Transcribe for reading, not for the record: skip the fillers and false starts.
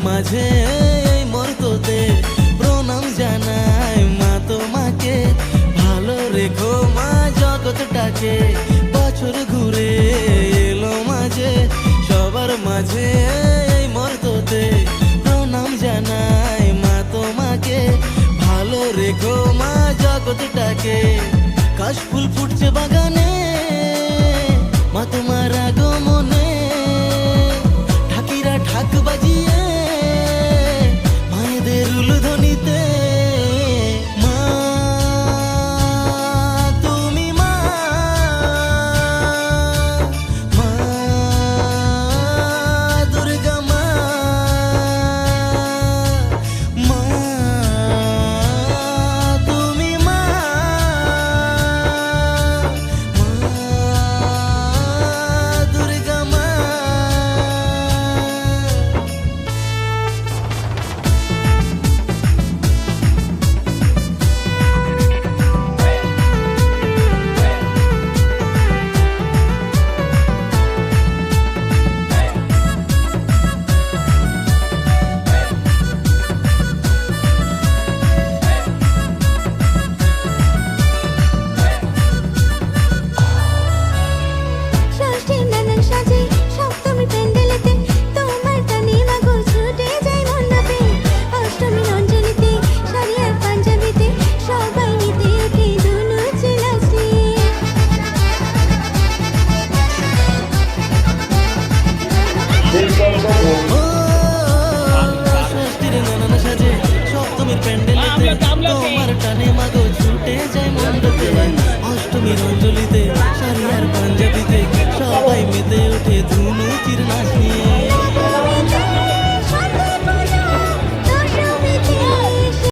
মাঝে এই মর্ততে প্রণাম জানাই মা তোমাকে। ভালো রেখো মা জগৎটাকে, বছর ঘুরে এলো মাঝে সবার মাঝে এই মর্ততে প্রণাম জানাই মা তোমাকে। ভালো রেখো মা জগৎটাকে। কাশফুল ফুটছে বাগানে